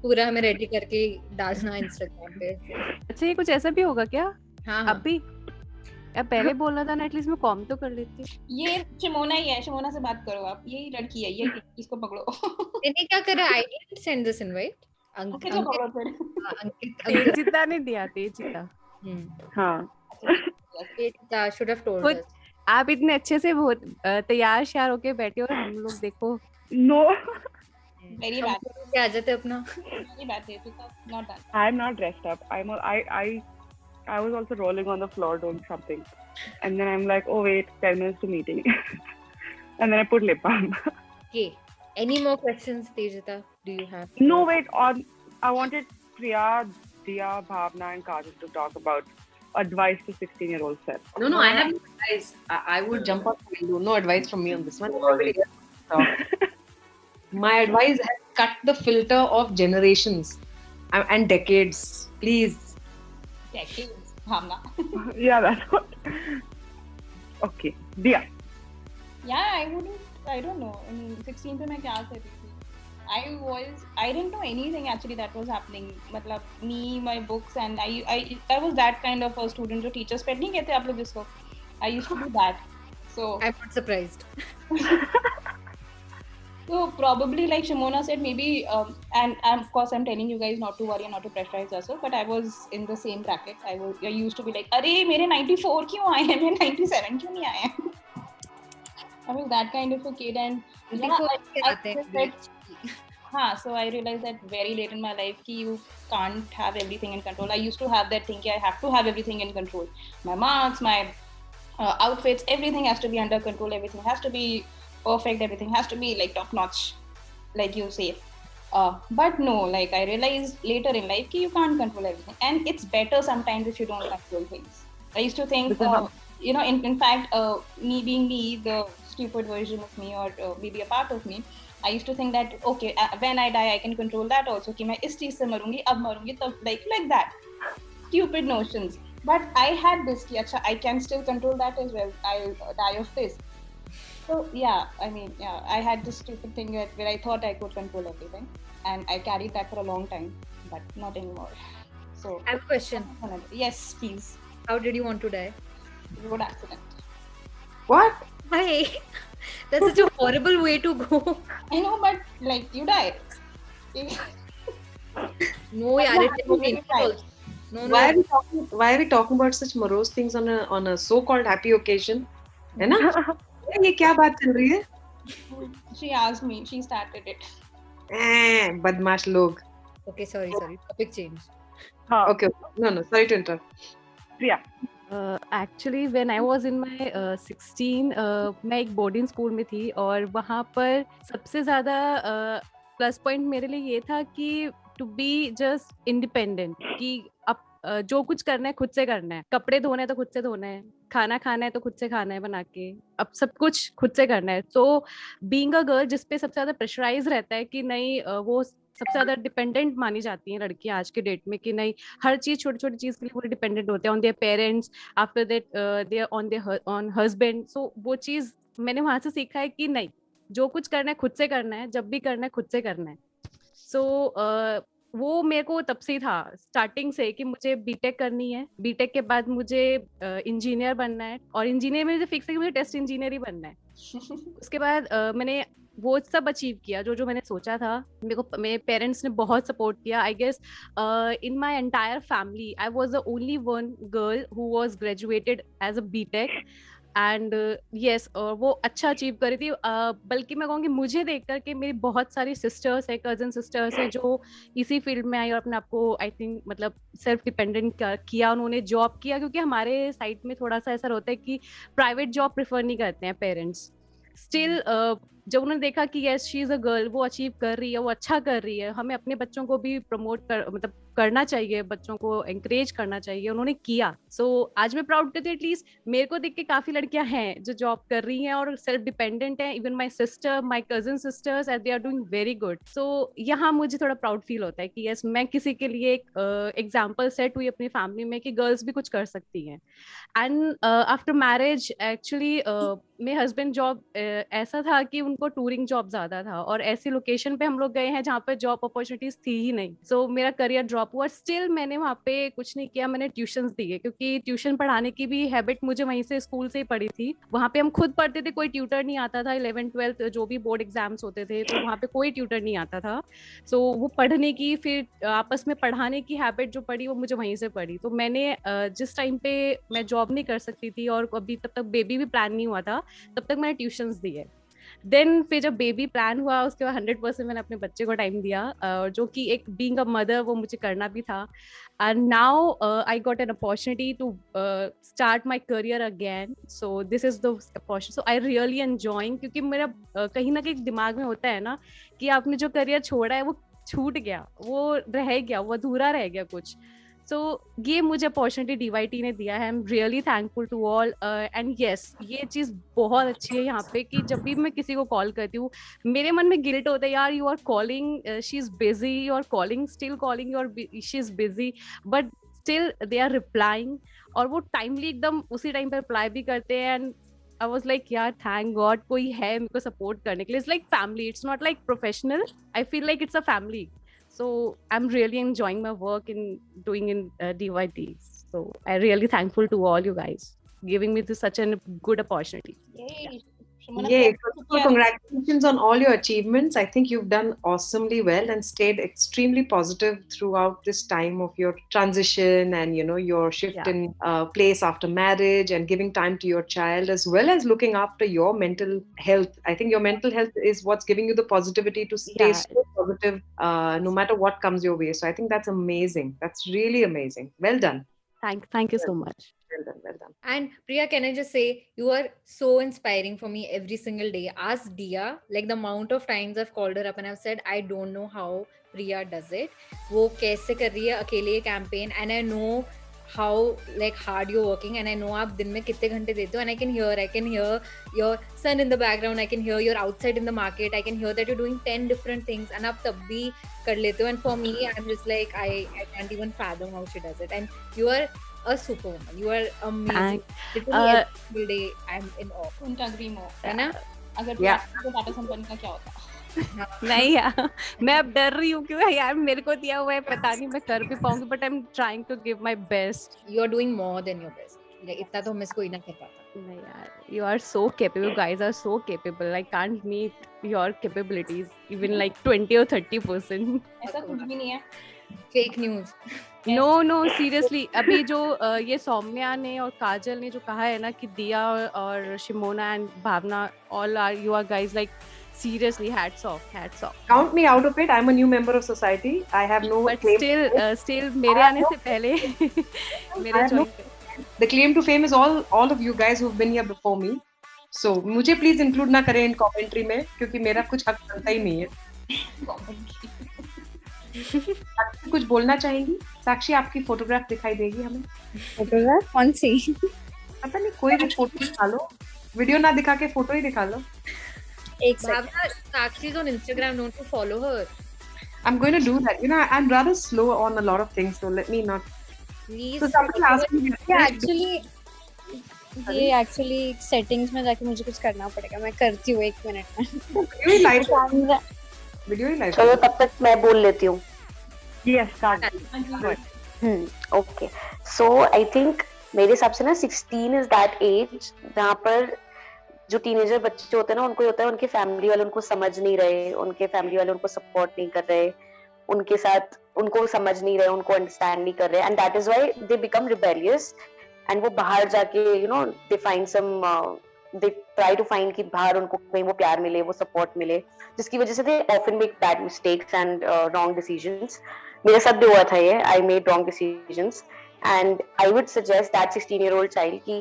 पूरा हमें ready करके डालना Instagram पे. अच्छा, ये कुछ ऐसा भी होगा क्या? हाँ अभी या पहले बोलना था ना, एटलीस्ट मैं कॉम तो कर लेती. ये शिमोना ही है, शिमोना से बात करो आप, यही लड़की है, ये इसको पकड़ो. मैंने क्या करा? I didn't send this invite. Okay तो पकड़ो फिर. तेजिता ने दिया, तेजिता. हाँ. Tejitta should have told खुद us. आप इतने अच्छे से बहुत तैयार श्यार होके बैठे हो और हम लोग देखो. No, Very bad. क्या आ जाते अपना. Very bad. Tejitta, not done. I'm not dressed up. I was also rolling on the floor doing something, and then I'm like, oh wait, 10 minutes to meeting, and then I put lip balm. Okay. Any more questions, Tejitta? Do you have? No, wait. I wanted Priya, Diya, Bhavna, and Kajal to talk about advice to 16-year-old self. No, I have no advice. I would jump out the window. No advice from me on this one. Everybody else talk. My advice has cut the filter of generations and decades. Please. Decades. Bhavna. Yeah, that's what. Okay, Diya. Yeah, I don't know. I mean, 16 पे मैं क्या कर रही थी? I didn't know anything actually that was happening. मतलब me, my books, and I was that kind of a student जो teachers pet नहीं कहते आप लोग इसको. I used to do that. So I'm not surprised. So probably like Shimona said, maybe and of course I'm telling you guys not to worry and not to pressurize yourself, but I was in the same bracket. I used to be like, अरे मेरे 94 क्यों आए हैं, मेरे 97 क्यों नहीं आए हैं? I was that kind of a kid, and so I realized that very late in my life that you can't have everything in control. I used to have that thinking, I have to have everything in control. My marks, my outfits, everything has to be under control. Everything has to be perfect. Everything has to be like top notch, like you say. But no, like I realized later in life that you can't control everything, and it's better sometimes if you don't control things. I used to think, in fact, me being me, the stupid version of me, or maybe a part of me, I used to think that okay, when I die, I can control that also. कि मैं इस चीज से मरूंगी, अब मरूंगी तब, like that, stupid notions. But I had this कि अच्छा, I can still control that as well. I'll die of this. So I had this stupid thing where I thought I could control everything, and I carried that for a long time, but not anymore. So I have a question. Yes, please. How did you want to die? Road accident. What? Hi. That's such a horrible way to go. I know, but like you die. No, yaar, it's no. Why are we talking about such morose things on a so-called happy occasion? है ना? ये क्या बात चल रही है? She asked me. She started it. बदमाश लोग. Okay, sorry. Topic change. Okay. No. Sorry to interrupt. Priya. Actually when I was in my 16 मैं एक बोर्डिंग स्कूल में थी, और वहाँ पर सबसे ज़्यादा प्लस पॉइंट मेरे लिए ये था कि टू बी जस्ट इंडिपेंडेंट, कि जो कुछ करना है खुद से करना है, कपड़े धोने हैं तो खुद से धोना है, खाना खाना है तो खुद से खाना है बना के, अब सब कुछ खुद से करना है। सो बीइंग अ गर्ल जिसपे सबसे ज्यादा प्रेशराइज रहता है कि नहीं वो सबसे ज्यादा डिपेंडेंट मानी जाती हैं लड़कियां आज के डेट में, कि नहीं हर चीज छोटी छोटी चीज के लिए पूरे डिपेंडेंट होते हैं on their parents, after that they are on their on husband. सो वो चीज मैंने वहां से सीखा है कि नहीं, जो कुछ करना है खुद से करना है, जब भी करना है खुद से करना है। सो वो मेरे को तब से ही था स्टार्टिंग से कि मुझे बीटेक करनी है, बीटेक के बाद मुझे इंजीनियर बनना है, और इंजीनियर में मुझे फिक्स है कि मुझे टेस्ट इंजीनियर ही बनना है। उसके बाद मैंने वो सब अचीव किया जो जो मैंने सोचा था। मेरे पेरेंट्स ने बहुत सपोर्ट किया। I guess in my entire family I was the only one girl who was graduated as a BTech, and yes वो अच्छा अचीव करी थी। बल्कि मैं कहूँगी मुझे देख कर के मेरी बहुत सारी सिस्टर्स है, कजन सिस्टर्स है जो इसी फील्ड में आई और अपने आपको आई थिंक मतलब सेल्फ डिपेंडेंट किया, उन्होंने जॉब किया, क्योंकि हमारे साइड में थोड़ा सा ऐसा होता है कि प्राइवेट जॉब प्रेफर नहीं करते हैं पेरेंट्स। स्टिल जब उन्होंने देखा कि yes she is a girl, वो अचीव कर रही है, वो अच्छा कर रही है, हमें अपने बच्चों को भी प्रमोट मतलब करना चाहिए, बच्चों को एंकरेज करना चाहिए, उन्होंने किया। सो आज मैं प्राउड करती हूँ एटलीस्ट मेरे को देख के काफी लड़कियां हैं जो जॉब कर रही हैं और सेल्फ डिपेंडेंट हैं। Even my sister, my cousin sisters and they are doing very good. So यहाँ मुझे थोड़ा प्राउड फील होता है कि यस मैं किसी के लिए एक एग्जाम्पल सेट हुई अपनी फैमिली में कि गर्ल्स भी कुछ कर सकती हैं। एंड आफ्टर मैरिज एक्चुअली मेरे हस्बैंड जॉब ऐसा था कि उनको टूरिंग जॉब ज्यादा था, और ऐसी लोकेशन पे हम लोग गए हैं जहाँ पे जॉब अपॉर्चुनिटीज थी ही नहीं। सो मेरा करियर ड्रॉप हुआ। स्टिल मैंने वहाँ पे कुछ नहीं किया, मैंने ट्यूशंस दिए, क्योंकि ट्यूशन पढ़ाने की भी हैबिट मुझे वहीं से स्कूल से ही पड़ी थी। वहाँ पे हम खुद पढ़ते थे, कोई ट्यूटर नहीं आता था। 11th 12th जो भी बोर्ड एग्जाम्स होते थे तो वहाँ पे कोई ट्यूटर नहीं आता था। सो वो पढ़ने की फिर आपस में पढ़ाने की हैबिट जो पड़ी वो मुझे वहीं से पड़ी। तो मैंने जिस टाइम पे मैं जॉब नहीं कर सकती थी और अभी तब तक बेबी भी प्लान नहीं हुआ था, तब तक मैंने ट्यूशंस दिए। देन फिर जब बेबी प्लान हुआ उसके बाद 100% मैंने अपने बच्चे को टाइम दिया, जो कि एक बीइंग अ मदर वो मुझे करना भी था। And now I got an opportunity to start my career again. So this is the opportunity, so I really enjoying, क्योंकि मेरा कहीं ना कहीं दिमाग में होता है ना कि आपने जो करियर छोड़ा है वो छूट गया, वो रह गया, वो अधूरा रह गया कुछ। सो ये मुझे अपॉर्चुनिटी डीवाईटी ने दिया है। I am really thankful to all. And yes ये चीज़ बहुत अच्छी है यहाँ पे कि जब भी मैं किसी को कॉल करती हूँ मेरे मन में गिल्ट होता है, यार you are calling, she is busy, you are calling, still calling, you are she is busy, but still they are replying, और वो टाइमली एकदम उसी टाइम पर रिप्लाई भी करते हैं। एंड I was like, यार thank God कोई है मेरे को सपोर्ट करने के लिए. It's like family. It's not like professional. I feel like it's a family. So I'm really enjoying my work in doing in DYT. So I'm really thankful to all you guys giving me this such a good opportunity. Yay. Yeah, first of all, congratulations on all your achievements. I think you've done awesomely well and stayed extremely positive throughout this time of your transition and, you know, your shift in place after marriage and giving time to your child, as well as looking after your mental health. I think your mental health is what's giving you the positivity to stay so positive no matter what comes your way. So I think that's amazing. That's really amazing. Well done. Thank you so much. Well done, well done. And Priya, can I just say, you are so inspiring for me every single day. Ask Dia, like the amount of times I've called her up and I've said, I don't know how Priya does it. वो कैसे कर रही है अकेले ये campaign, and I know how like hard you're working, and I know आप दिन में कितने घंटे देते हो, and I can hear your son in the background, I can hear you're outside in the market, I can hear that you're doing 10 different things, and आप तब भी कर लेते हो. And for me, I'm just like I can't even fathom how she does it. And you are a superwoman. You are amazing. Literally every single day I'm in awe. Couldn't agree more. है ना? अगर तो टाटा संपन्न का क्या होता? नहीं यार मैं अब डर रही हूँ क्योंकि यार मेरे को दिया हुआ है, पता नहीं मैं कर भी पाऊंगी, but I am trying to give my best. You are doing more than your best. Like इतना तो मिस कोई ना कर पाता. नहीं यार, you are so capable, guys are so capable. I can't meet your capabilities even like 20 or 30%. ऐसा कुछ भी नहीं है. Fake news. No, seriously. अभी जो ये सौम्या ने और काजल ने जो कहा है ना कि दिया और Shimona and Bhavna, all are you are guys like seriously hats off. Count me out of it. I'm a new member of society. I have no but claim. still मेरे आने से पहले मेरे join The claim to fame is all of you guys who've been here before me. So मुझे please include ना करें in commentary में, क्योंकि मेरा कुछ हक बनता ही नहीं है. साक्षी कुछ बोलना चाहेंगी? साक्षी आपकी फोटोग्राफ दिखाई देगी हमें? फोटोग्राफ कौन सी? पता नहीं, कोई भी फोटो दिखा लो, वीडियो ना दिखा के फोटो ही दिखा लो. एक second. Bhavna, Sakshi is on Instagram. Don't you follow her? I'm going to do that. You know, I'm rather slow on a lot of things, so let me not. Please. So somebody asked me. ये actually settings में जाके मुझे कुछ करना पड़ेगा. मैं करती हूँ 1 मिनट में. वीडियो ही लाइव. चलो तब तक मैं बोल लेती हूँ. Yes, start. Okay. So I think मेरे हिसाब से ना 16 इज दैट एज जहाँ पर जो टीनेजर बच्चे होते हैं ना, उनको होता है उनके फैमिली वाले उनको समझ नहीं रहे, उनके फैमिली वाले उनको सपोर्ट नहीं कर रहे, उनके साथ उनको समझ नहीं रहे, उनको अंडरस्टैंड नहीं कर रहे, and that is why they become rebellious. And वो बाहर जाके you know they find some, they try to find कि बाहर उनको कहीं वो प्यार मिले, वो सपोर्ट मिले, जिसकी वजह से they often make bad mistakes and wrong decisions. मेरे साथ भी हुआ था ये. I made wrong decisions and I would suggest that 16-year-old child कि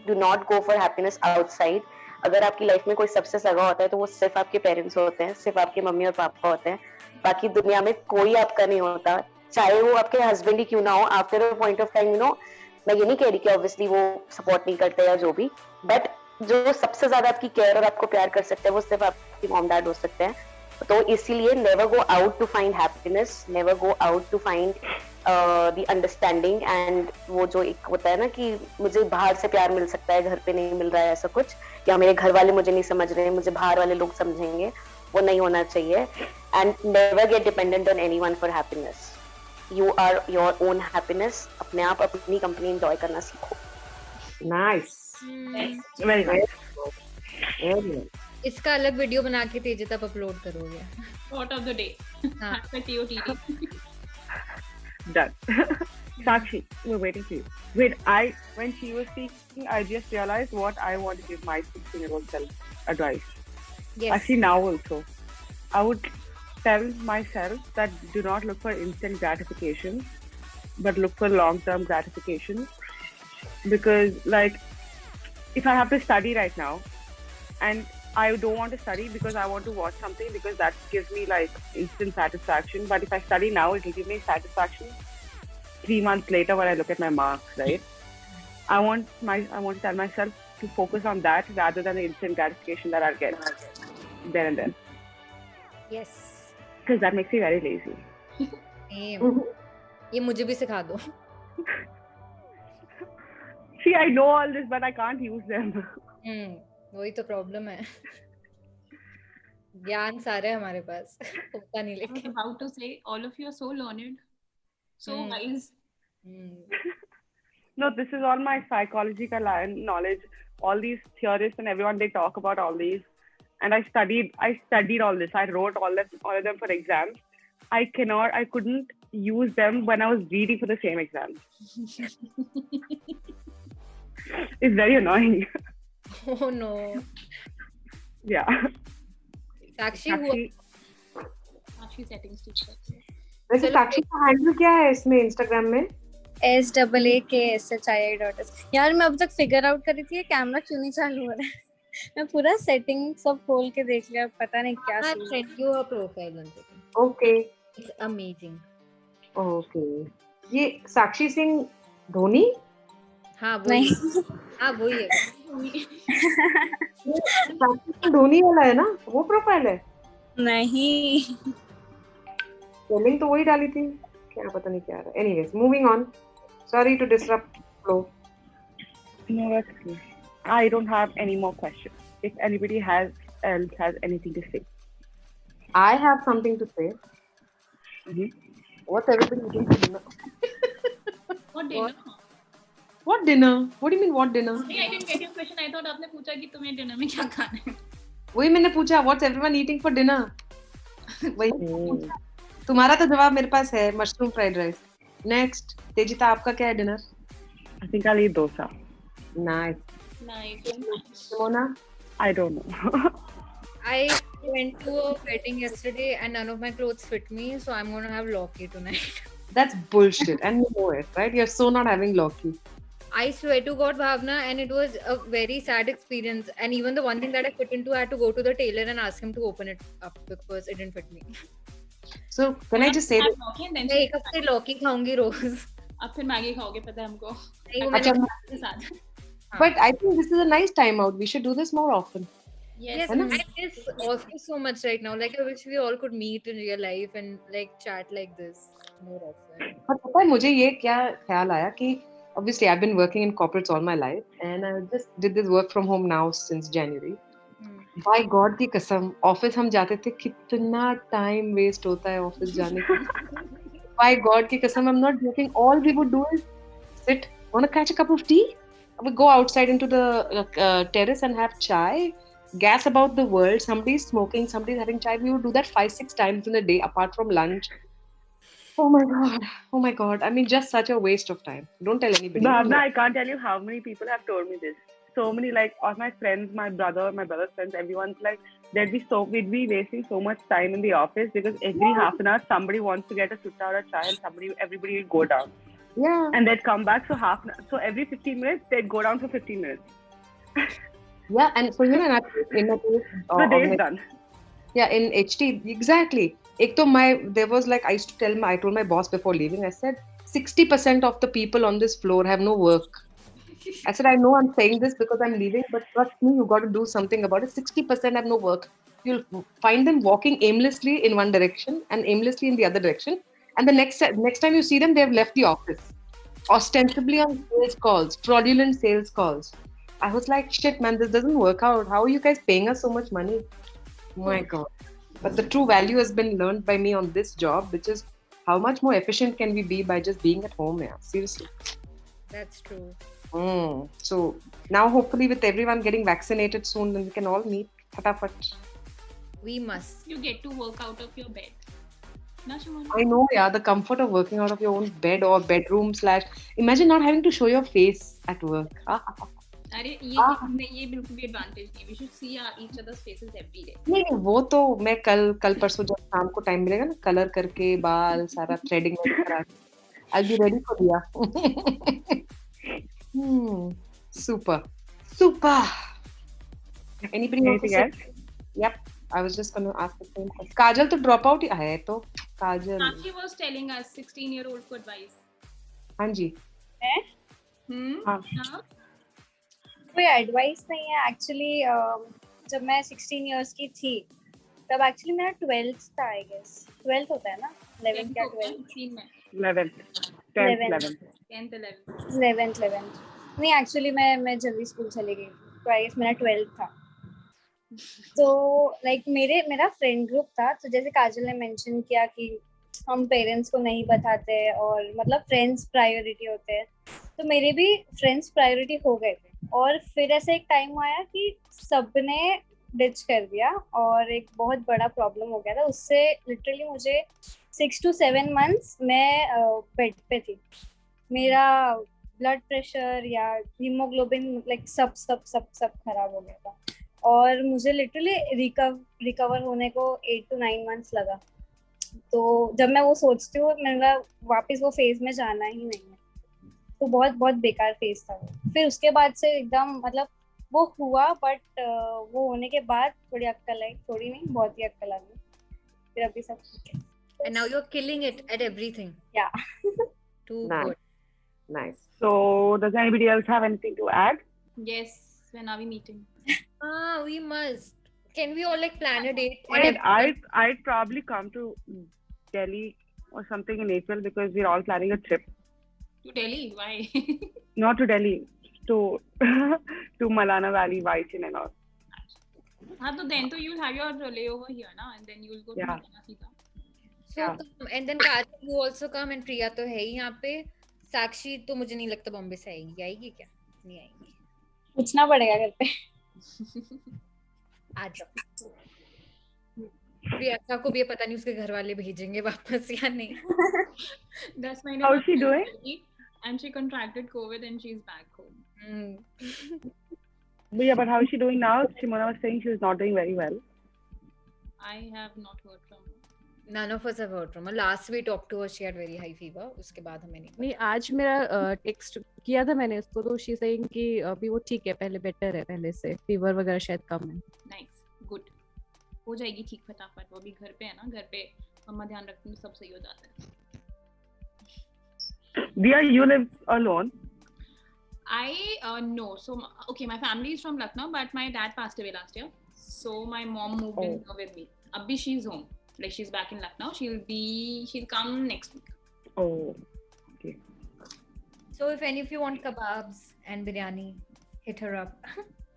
do not go for happiness outside. अगर आपकी लाइफ में कोई सबसे सगा होता है तो वो सिर्फ आपके पेरेंट्स होते हैं, सिर्फ आपके मम्मी और पापा होते हैं. बाकी दुनिया में कोई आपका नहीं होता, चाहे वो आपके हस्बैंड ही क्यों ना हो. After a point of time, you know, मैं ये नहीं कह रही कि ऑब्वियसली वो सपोर्ट नहीं करते या जो भी, बट जो सबसे ज्यादा आपकी केयर और आपको प्यार कर सकते हैं वो सिर्फ आपके मॉम डैड हो सकते हैं. तो इसीलिए never go out to find happiness, never go out to find the understanding. And वो जो एक होता है ना कि मुझे बाहर से प्यार मिल सकता है, घर पे नहीं मिल रहा है ऐसा कुछ, या मेरे घर वाले मुझे नहीं समझ रहे हैं, मुझे बाहर वाले लोग समझेंगे, वो नहीं होना चाहिए. And never get dependent on anyone for happiness. You are your own happiness. अपने आप अपनी कंपनी एंजॉय करना सीखो. Nice. Very nice. Very nice. इसका अलग वीडियो बना के तेजित आप अपलोड करोगे. Thought of the day. हाँ. #TOTD. Done. Sakshi, we're waiting for you. Wait, when she was speaking, I just realized what I want to give my 16-year-old self advice. Yes. Actually, now also, I would tell myself that do not look for instant gratification, but look for long-term gratification. Because, like, if I have to study right now, and I don't want to study because I want to watch something, because that gives me like instant satisfaction. But if I study now, it will give me satisfaction 3 months later when I look at my marks, right? I want to tell myself to focus on that rather than the instant gratification that I'll get there and then. Yes. Because that makes me very lazy. Same. ये मुझे भी सिखा दो. See, I know all this, but I can't use them. वही तो problem है. ज्ञान सारे हमारे पास होता नहीं. I was लेकिन about to say, all of you are so learned, so wise. No, this is all my psychological knowledge. All these theorists and everyone, they talk about all these. And I studied all this. I wrote all of them for exams. I couldn't use them when I was reading for the same exam. It's very annoying. Oh no. Yeah. Sakshi हुआ. Sakshi settings teacher. वैसे साक्षी का handle क्या है इसमें Instagram में? SAAKSHII.S. यार मैं अब तक फिगर आउट कर रही थी कैमरा क्यों नहीं चालू हो रहा है. मैं पूरा सेटिंग सब खोल के देख लिया, पता नहीं क्या I'll send you a profile one second. Okay. It's amazing. Okay. ये साक्षी सिंह धोनी? हाँ वही. हाँ वही है. साक्षी सिंह धोनी वाला है ना वो प्रोफाइल है? नहीं. स्पेलिंग तो वही डाली थी, क्या पता नहीं क्या रहा. Anyways, moving on. Sorry to disrupt flow. No, that's okay. I don't have any more questions. If anybody has anything to say. I have something to say. What's everybody eating for dinner? What dinner? What dinner? What do you mean what dinner? Hey, I didn't get your question. I thought आपने पूछा कि तुम्हें dinner में क्या खाना है. वही मैंने पूछा. What's everyone eating for dinner? वही. तुम्हारा तो जवाब मेरे पास है, मशरूम फ्राइड राइस. Next, तेजिता आपका क्या है dinner? I think I'll eat dosa. Nice. Nice. Simona? I don't know. I went to a wedding yesterday and none of my clothes fit me, so I'm gonna have Loki tonight. That's bullshit, and you know it, right? You're so not having Loki. I swear to God, Bhavna, and it was a very sad experience. And even the one thing that I fit into, I had to go to the tailor and ask him to open it up because it didn't fit me. So can I just say that? लौकी and then मैं एक हफ्ते लौकी खाऊंगी रोज। अब फिर Maggi खाओगे पता है हमको नहीं, वो मैंने अच्छा, के साथ but I think this is a nice time out. We should do this more often. Yes, है ना? I miss office so much right now. Like I wish we all could meet in real life and like chat like this more often. पर पता है मुझे ये क्या ख्याल आया कि obviously I've been working in corporates all my life and I just did this work from home now since January. By God की कसम ऑफिस हम जाते थे कितना टाइम वेस्ट होता है ऑफिस जाने के By God की कसम I'm not joking. All we would do is sit, want to catch a cup of tea? We go outside into the terrace and have chai. Gas about the world. Somebody's smoking, somebody's having chai. We would do that 5-6 times in a day apart from lunch. Oh my God. Oh my God. I mean, just such a waste of time. Don't tell anybody. Bhavna, I can't tell you how many people have told me this. So many, like, all my friends, my brother's friends, everyone's like, we'd be wasting so much time in the office because every half an hour somebody wants to get a sutta or a chai and everybody will go down. Yeah. And they'd come back, so every 15 minutes, they'd go down for 15 minutes. Yeah, and for in my case, The day is done. Yeah, in HT, exactly. Ek to there was like, I told my boss before leaving, I said, 60% of the people on this floor have no work. I said, I know I'm saying this because I'm leaving, but trust me, you got to do something about it. 60% have no work. You'll find them walking aimlessly in one direction and aimlessly in the other direction. And the next time you see them, they've left the office. Ostensibly on sales calls, fraudulent sales calls. I was like, shit, man, this doesn't work out. How are you guys paying us so much money? Oh my God. But the true value has been learned by me on this job, which is how much more efficient can we be by just being at home? Yeah, seriously. That's true. So now hopefully with everyone getting vaccinated soon, then we can all meet. Fatafat. We must. You get to work out of your bed. Na, Shimon? I know, yeah, the comfort of working out of your own bed or bedroom / imagine not having to show your face at work. अरे ये बिल्कुल भी advantage नहीं. We should see each other's faces every day. नहीं वो तो मैं कल परसों जब शाम को टाइम मिलेगा ना कलर करके बाल सारा थ्रेडिंग करा I'll be ready for Diya. Super. Anybody Anything else? Yep. I was just going to ask the same question. Kajal to drop out है तो Kajal. She was telling us 16-year-old को advice. हाँ जी. हाँ. कोई advice नहीं है actually. जब मैं 16 इयर्स की थी तब एक्चुअली मेरा 12th था आई गेस. 12th होता है ना 11th या 11th नहीं एक्चुअली मैं जल्दी स्कूल चली गई तो आई गेस मेरा 12th था. तो लाइक मेरा फ्रेंड ग्रुप था. तो जैसे काजल ने मेंशन किया कि हम पेरेंट्स को नहीं बताते और मतलब फ्रेंड्स प्रायोरिटी होते हैं. तो मेरे भी फ्रेंड्स प्रायोरिटी हो गए थे और फिर ऐसे एक टाइम आया कि सबने डिच कर दिया और एक बहुत बड़ा प्रॉब्लम हो गया था. उससे लिटरली मुझे 6 to 7 months मैं बेड पे थी. मेरा ब्लड प्रेशर या हीमोग्लोबिन लाइक सब खराब हो गया था और मुझे लिटरली रिकवर होने को 8 to 9 months लगा. तो जब मैं वो सोचती हूँ मेरा वापस वो फेज में जाना ही नहीं है. तो बहुत बेकार फेज था. फिर उसके बाद से एकदम मतलब वो हुआ बट वो होने के बाद थोड़ी अक्कल आई. थोड़ी नहीं बहुत ही अक्कल आ गई. फिर अभी सब ठीक है. And now you're killing it at everything. Yeah. Too Nice. good. Nice. So, does anybody else have anything to add? Yes. When are we meeting? We must. Can we all like plan a date? Wait, I'd probably come to Delhi or something in April because we're all planning a trip. To Delhi? Why? Not to Delhi, to Malana Valley, Vaichin and all. So then you'll have your layover here, na? And then you'll go to Malana Sita. So and then Kajal, you also come and Priya तो है ही यहाँ पे. साक्षी तो मुझे नहीं लगता बॉम्बे से आएगी क्या? नहीं आएगी. पूछना पड़ेगा घर पे. आ जाओ. प्रियंका को भी पता नहीं उसके घर वाले भेजेंगे वापस या नहीं. 10 महीने. How is she doing? And she contracted COVID and she's back home. But how is she doing now? Shimona was saying she was not doing very well. I have not heard from her. None of us have heard from her. Last we talked to her, she had very high fever. उसके बाद हमें नहीं आज मेरा text किया था मैंने उसको तो शी सेइंग कि अभी वो ठीक है पहले बेटर है पहले से फीवर वगैरह शायद कम है. Nice, good. हो जाएगी ठीक फटाफट. वो भी घर पे है ना. घर पे अम्मा ध्यान रखती हैं, सब सही हो जाता है. Dia, you live alone? No. So, okay, my family is from Lucknow, but my dad passed away last year. So my mom moved in here with me. Abhi she's home. Like she's back in Lucknow. She'll come next week. Oh, okay. So if any of you want kebabs and biryani, hit her up.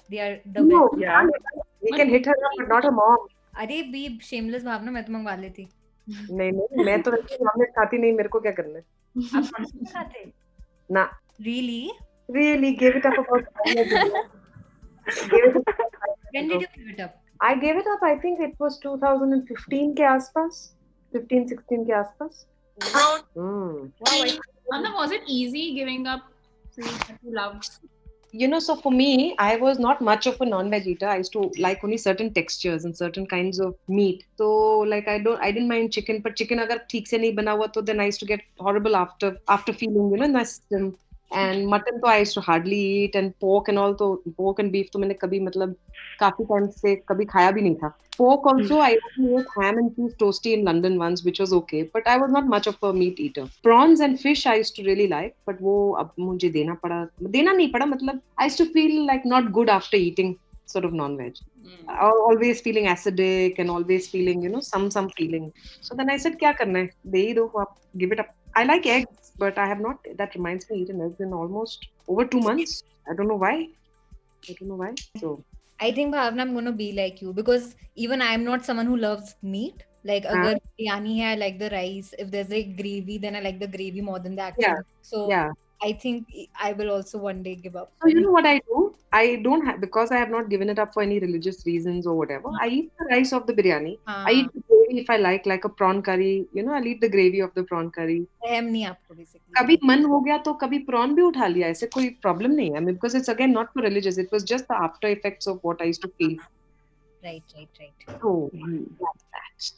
They are the No, best. Yeah. we can hit her up, but not her mom. अरे B shameless भावना, मैं तो मंगवा लेती. नहीं नहीं, मैं तो वैसे नॉनवेज खाती नहीं, मेरे को क्या करना है? आप non-veg नहीं खाते? ना. Really? Really gave it up about 5 years ago. Gave it up about 5 years When ago. did you give it up? I gave it up, I think it was 2015 के आसपास, 15-16 के आसपास. Anna, was it easy giving up food that you love? You know, so for me, I was not much of a non-veg eater. I used to like only certain textures and certain kinds of meat. So like I didn't mind chicken, but chicken अगर ठीक से नहीं बना हुआ तो then I used to get horrible after feeling, you know, in my system. And mutton तो I used to hardly eat, and pork and all, तो pork and beef तो मैंने कभी मतलब काफी टाइम से कभी खाया भी नहीं था. Pork also I only ate ham and cheese toasty in London once, which was okay, but I was not much of a meat eater. Prawns and fish I used to really like, but वो अब मुझे देना नहीं पड़ा मतलब I used to feel like not good after eating sort of non-veg. Always feeling acidic and always feeling, you know, some feeling. So then I said, क्या करना है? दे ही दो, आप give it up. I like eggs, but I have not, that reminds me, eaten eggs in almost over 2 months. I don't know why. So I think Bhavna, I'm gonna be like you, because even I'm not someone who loves meat. Like agar biryani hai, I like the rice. If there's a gravy, then I like the gravy more than the actual. So yeah. I think I will also one day give up. So you know what I do? I don't have, because I have not given it up for any religious reasons or whatever. I eat the rice of the biryani. I eat the gravy if I like a prawn curry. You know, I'll eat the gravy of the prawn curry. सहम नहीं आपको basically. कभी मन हो गया तो कभी prawn भी उठा लिया, ऐसे कोई problem नहीं है. I mean, because it's again not for religious. It was just the after effects of what I used to feel. Right. So like that.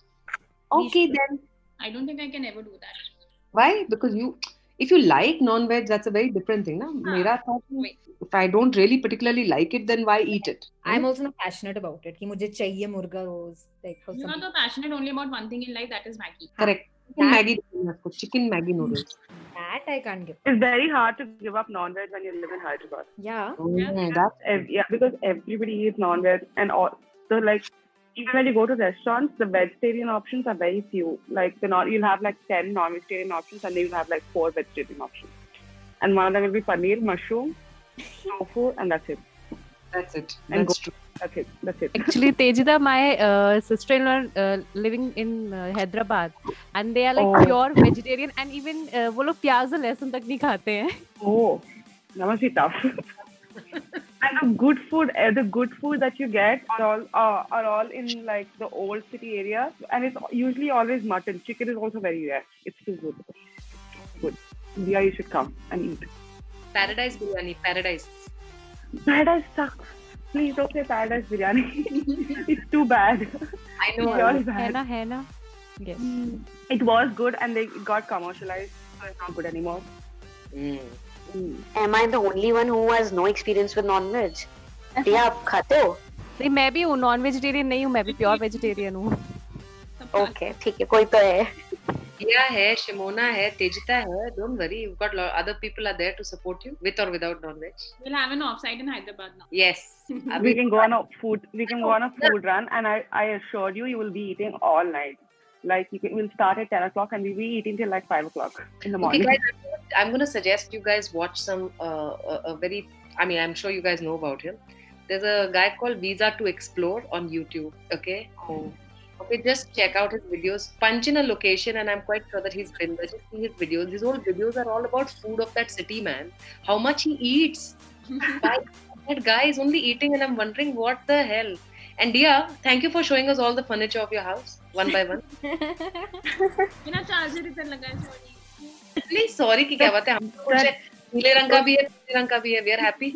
Okay then. I don't think I can ever do that. Why? Because if you like non-veg, that's a very different thing, na? मेरा था कि if I don't really particularly like it, then why eat it? I'm also not passionate about it. कि मुझे चाहिए मुर्गा रोज. Like You're not so passionate only about one thing in life, that is Maggi. Correct. Chicken Maggi noodles. That I can't give. It's very hard to give up non-veg when you live in Hyderabad. Yeah. Because everybody eats non-veg, and all. So like, even when you go to restaurants, the vegetarian options are very few. Like you'll have like 10 non-vegetarian options, and then you'll have like 4 vegetarian options. And one of them will be paneer, mushroom, tofu, and that's it. And That's true. That's it. Actually, Tejida, my sister-in-law living in Hyderabad, and they are like pure vegetarian, and even वो लोग प्याज और लहसुन तक नहीं खाते हैं. Oh, that must be tough. And the good food that you get are all in like the old city area, and it's usually always mutton. Chicken is also very rare. It's too good. Good. Yeah, you should come and eat. Paradise biryani. Paradise sucks. Please don't say paradise biryani. It's too bad. I know. It's really bad. है ना? Yes. It was good, and they got commercialized, so it's not good anymore. Am I the only one who has no experience with non-veg? Diya, आप खाते हो? नहीं, मैं भी हूँ non vegetarian नहीं हूँ, मैं भी प्योर वेजिटेरियन हूँ. Okay, ठीक है, कोई तो है. Priya hai, Shimona hai, Tejita hai. Don't worry, you've got other people are there to support you, with or without non-veg. We'll have an offsite in Hyderabad now. Yes. We can go on a food run, and I assure you will be eating all night. Like we'll start at 10 o'clock and we'll be eating till like 5 o'clock in the morning. Okay, guys, I'm going to suggest you guys watch some I'm sure you guys know about him. There's a guy called Visa to Explore on YouTube. Okay. Okay, just check out his videos. Punch in a location, and I'm quite sure that he's been there. Just see his videos. His whole videos are all about food of that city, man. How much he eats. That guy is only eating, and I'm wondering what the hell. And Dia, thank you for showing us all the furniture of your house, one by one. बिना charger इधर लगा है, sorry. Please, sorry की क्या बात है? हम नीले रंग का भी है, पीले रंग का भी है. We are happy.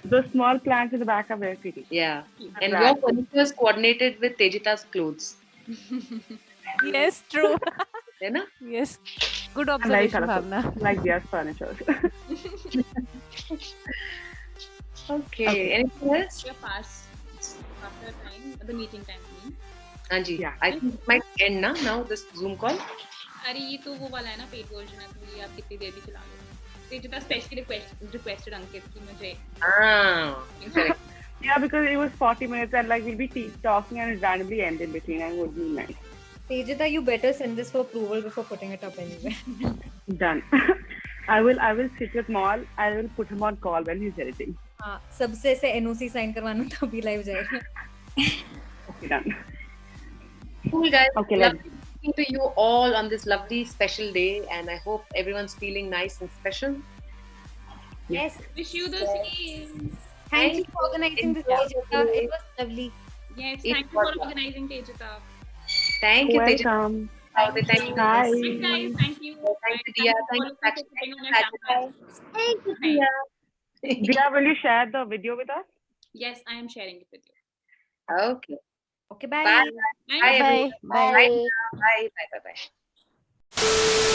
The small plants in the back are very pretty. Yeah. And your furniture is coordinated with Tejita's clothes. Yes, true. है ना? Yes. Good observation, Bhavna. Like Dia's furniture. Okay. Anything else? We're past after time, the meeting time. Anji, Yeah. I think it might end now this Zoom call. अरे ये तो वो वाला है ना paid version है तो ये आप कितनी देर भी चला लो. तेजिता स्पेशली requested अंकित कि मुझे Correct. Yeah, because it was 40 minutes and like we'll be talking and it randomly end in between and it would be nice. Tejita, you better send this for approval before putting it up anywhere. Done. I will sit with Maul. I will put him on call when he's editing. हाँ, सबसे ऐसे NOC sign करवाना तभी live जाएगा. Okay, done. Cool, guys. Okay, Lovely speaking to you all on this lovely special day, and I hope everyone's feeling nice and special. Yes. wish you the same. Thank you for organizing this, Tejita. It was lovely. Yes, It thank you for was- organizing Tejita. Thank you, Tejita. Welcome. Thank you. Bye. Thanks guys, thank you. Thank you, Bye. Dia. Thank Thank you you, all for putting on your cameras. Thank you, Bye. Dia. Dia, will you share the video with us? Yes, I am sharing it with you. Okay. Okay, bye. Bye. Bye. Bye, everyone. Bye. Bye. Bye. Bye. Bye. Bye.